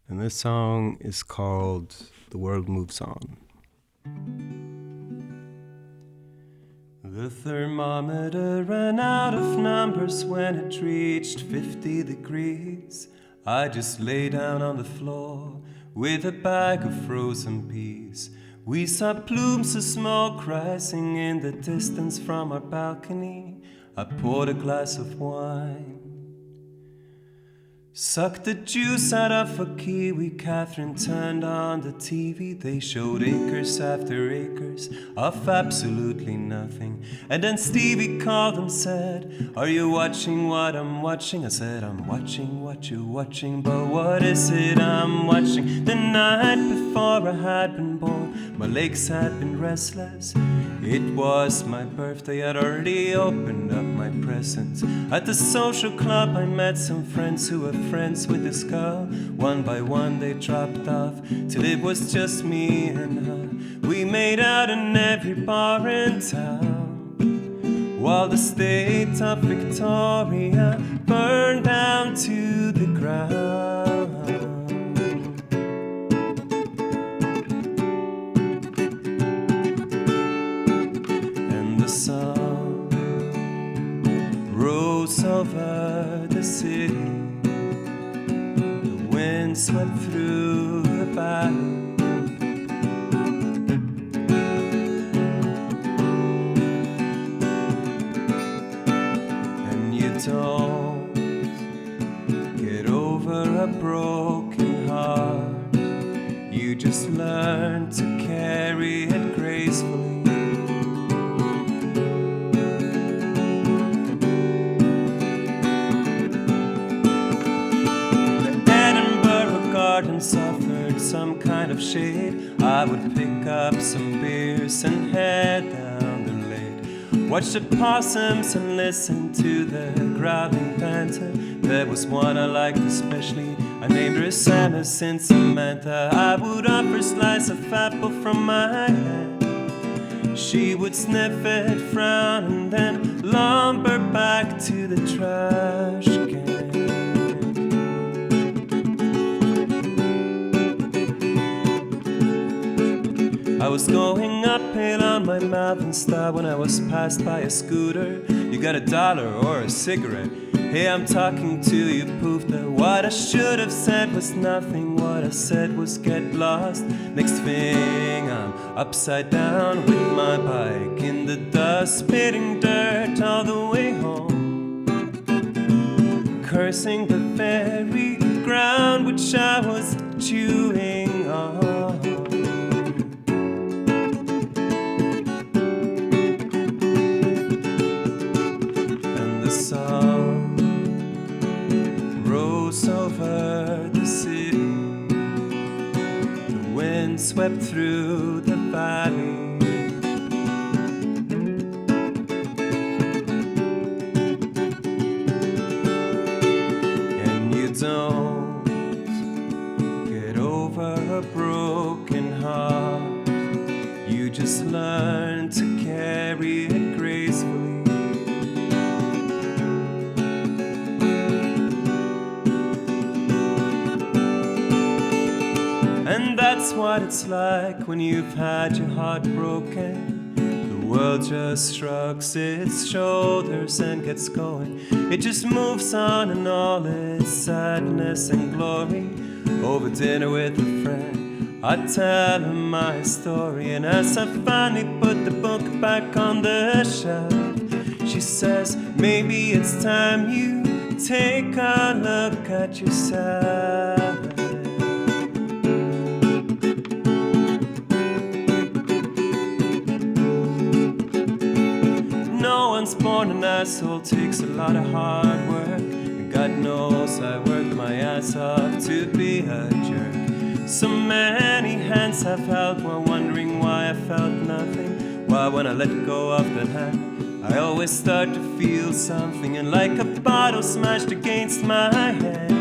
And this song is called The World Moves On. The thermometer ran out of numbers when it reached 50 degrees. I just lay down on the floor with a bag of frozen peas. We saw plumes of smoke rising in the distance from our balcony. I poured a glass of wine, sucked the juice out of a kiwi. Catherine turned on the TV. They showed acres after acres of absolutely nothing. And then Stevie called and said, "Are you watching what I'm watching?" I said, "I'm watching what you're watching, but what is it I'm watching?" The night before I had been born, my legs had been restless. It was my birthday, I'd already opened up my presents. At the social club I met some friends who were friends with this girl. One by one they dropped off, till it was just me and her. We made out in every bar in town, while the state of Victoria burned down to the ground. Sun rose over the city, the wind swept through the valley, and you don't get over a broken heart, you just learn to carry it gracefully. Suffered some kind of shade. I would pick up some beers and head down the lane, watch the possums and listen to the growling banter. There was one I liked especially, I named her Samus in Samantha. I would offer a slice of apple from my hand. She would sniff it, frown, and then lumber back to the trash can. I was going uphill on my mountain star when I was passed by a scooter. "You got $1 or a cigarette?" "Hey, I'm talking to you, poofta." What I should have said was nothing. What I said was get lost. Next thing I'm upside down with my bike in the dust, spitting dirt all the way home, cursing the very ground which I was chewing on. Sun rose over the city, the wind swept through the valley, and you don't get over a broken heart, you just learn to carry it gracefully. And that's what it's like when you've had your heart broken. The world just shrugs its shoulders and gets going. It just moves on in all its sadness and glory. Over dinner with a friend, I tell her my story, and as I finally put the book back on the shelf, she says, "Maybe it's time you take a look at yourself." No one's born an asshole, takes a lot of hard work. And God knows I worked my ass off to be a jerk. So many hands I've held while wondering why I felt nothing. Why when I let go of that hand, I always start to feel something. And like a bottle smashed against my head,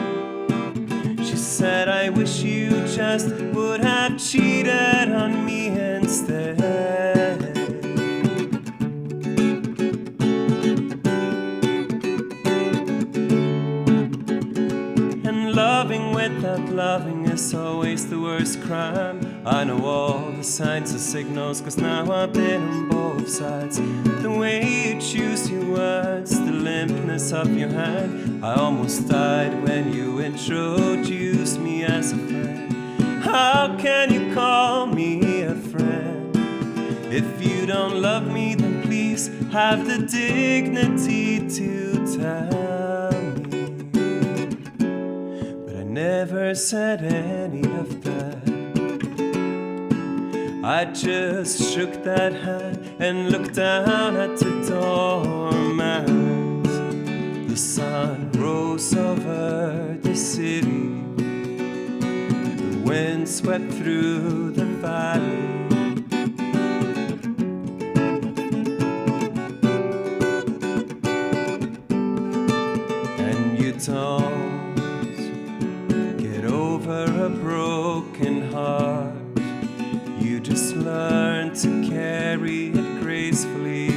she said, "I wish you just would have cheated on me instead." Loving with a not loving is always the worst crime. I know all the signs and signals, cause now I've been on both sides. The way you choose your words, the limpness of your hand. I almost died when you introduced me as a friend. How can you call me a friend? If you don't love me, then please have the dignity to tell me. But I never said any of that. I just shook that hand and looked down at the doormat. The sun rose over the city. The wind swept through the valley. Don't get over a broken heart. You just learn to carry it gracefully